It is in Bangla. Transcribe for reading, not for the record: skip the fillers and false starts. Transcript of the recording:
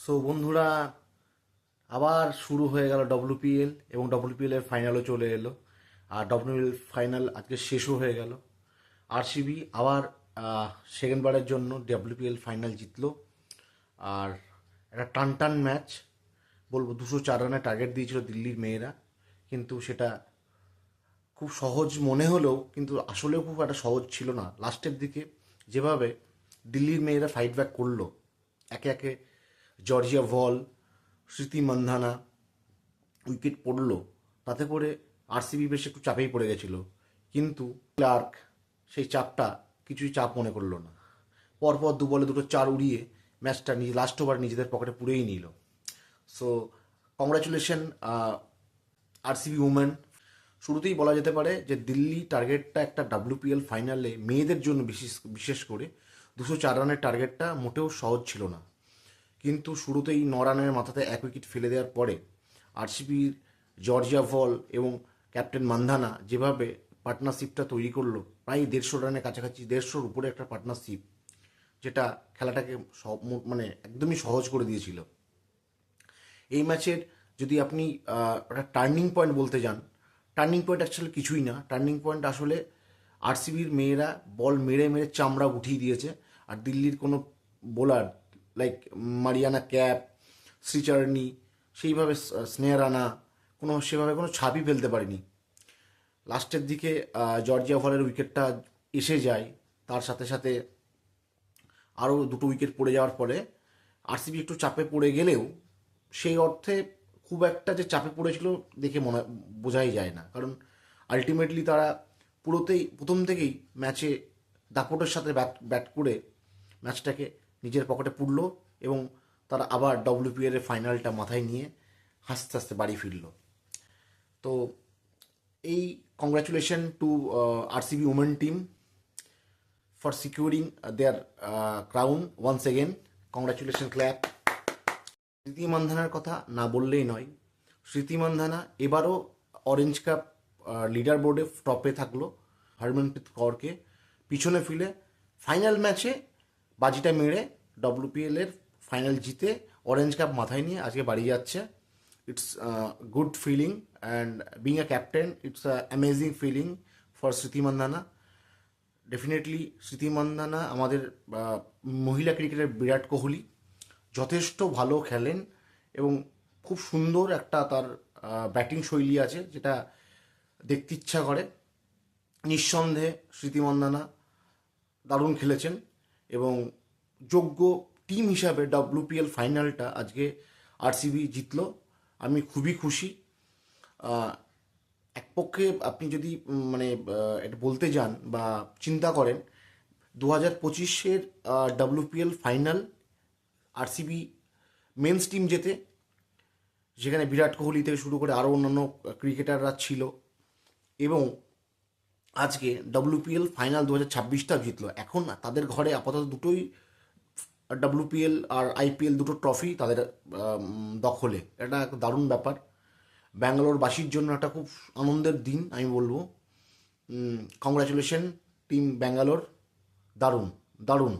সো বন্ধুরা, আবার শুরু হয়ে গেল ডব্লিউপিএল এবং ডব্লিউপিএল এর ফাইনালও চলে এলো। আর ডব্লিউপিএল ফাইনাল আজকে শেষও হয়ে গেল। আরসিবি আবার সেকেন্ড বারের জন্য ডব্লিউপিএল ফাইনাল জিতলো। আর একটা টান টান ম্যাচ বলবো। 204 রানের টার্গেট দিয়েছিল দিল্লির মেয়েরা, কিন্তু সেটা খুব সহজ মনে হলেও কিন্তু আসলেও খুব একটা সহজ ছিল না। লাস্টের দিকে যেভাবে দিল্লির মেয়েরা ফাইট ব্যাক করলো, একে একে জর্জিয়া ভল, স্মৃতি মান্ধানা উইকেট পড়লো, তাতে করে আরসিবি বেশ একটু চাপেই পড়ে গেছিল। কিন্তু ক্লার্ক সেই চাপটা কিছুই চাপ মনে করলো না। পরপর 2 বলে 2 চার উড়িয়ে ম্যাচটা নিজে লাস্ট ওভার নিজেদের পকেটে পুরেই নিল। So congratulation RCB women. শুরুতেই বলা যেতে পারে যে দিল্লি টার্গেটটা একটা ডাব্লিউপিএল ফাইনালে মেয়েদের জন্য বিশেষ বিশেষ করে 204 রানের টার্গেটটা মোটেও সহজ ছিল না। কিন্তু শুরুতেই 9 রানের মাথাতে 1 উইকেট ফেলে দেওয়ার পরে আরসিবির জর্জিয়া ভল এবং ক্যাপ্টেন মান্ধানা যেভাবে পার্টনারশিপটা তৈরি করলো, প্রায় 150 রানের কাছাকাছি, 150-র উপরে একটা পার্টনারশিপ, যেটা খেলাটাকে মানে একদমই সহজ করে দিয়েছিল। এই ম্যাচের যদি আপনি একটা টার্নিং পয়েন্ট বলতে যান, টার্নিং পয়েন্ট অ্যাকচুয়ালি কিছুই না। টার্নিং পয়েন্ট আসলে আরসিবির মেয়েরা বল মেরে মেরে চামড়া উঠিয়ে দিয়েছে। আর দিল্লির কোনো bowler like Mariana cap, Shricharani, সেইভাবে স্নেহা রানা সেভাবে কোনো ছাপই ফেলতে পারেনি। লাস্টের দিকে জর্জিয়া ভলের উইকেটটা এসে যায়, তার সাথে সাথে আরও 2 উইকেট পড়ে যাওয়ার পরে আরসিবি একটু চাপে পড়ে গেলেও সেই অর্থে খুব একটা যে চাপে পড়েছিল দেখে বোঝাই যায় না। কারণ আলটিমেটলি তারা প্রথম থেকেই ম্যাচে দাপটের সাথে ব্যাট করে ম্যাচটাকে নিজের পকেটে পুরল এবং তারা আবার ডব্লিউপিএল এর ফাইনালটা মাথায় নিয়ে হাসতে হাসতে বাড়ি ফিরল। তো এই congratulation to RCB women team for securing their crown once again. Congratulation, clap. Smriti মান্ধানার কথা না বললেই নয়। স্মৃতি মান্ধানা এবারও অরেঞ্জ কাপ লিডার বোর্ডে টপে থাকলো, হরমনপ্রীত কৌরকে পিছনে ফেলে ফাইনাল ম্যাচে বাজিটা মেরে ডব্লিউপিএল এর ফাইনাল জিতে অরেঞ্জ কাপ মাথায় নিয়ে আজকে বাড়ি যাচ্ছে। It's good feeling and being a captain it's amazing feeling for Smriti Mandhana. Definitely স্মৃতি মান্ধানা আমাদের মহিলা ক্রিকেটের বিরাট কোহলি, যথেষ্ট ভালো খেলেন এবং খুব সুন্দর একটা তার ব্যাটিং শৈলী আছে যেটা দেখতে ইচ্ছা করে। নিঃসন্দেহে স্মৃতি মান্ধানা দারুণ খেলেছেন এবং যোগ্য টিম হিসাবে ডব্লিউপিএল ফাইনালটা আজকে আরসিবি জিতলো। আমি খুবই খুশি। এক পক্ষে আপনি যদি মানে এটা বলতে যান বা চিন্তা করেন, 2025-এর WPL final RCB men's team জেতে, যেখানে বিরাট কোহলি থেকে শুরু করে আরও অন্যান্য ক্রিকেটাররা ছিল, এবং আজকে ডব্লিউপিএল ফাইনাল 2026টা জিতলো। এখন তাদের ঘরে আপাতত দুটোই ডব্লিউপিএল আর আইপিএল দুটো ট্রফি তাদের দখলে। এটা একটা দারুণ ব্যাপার। ব্যাঙ্গালোরবাসীর জন্য একটা খুব আনন্দের দিন আমি বলবো। কংগ্রাচুলেশন টিম ব্যাঙ্গালোর, দারুণ দারুণ।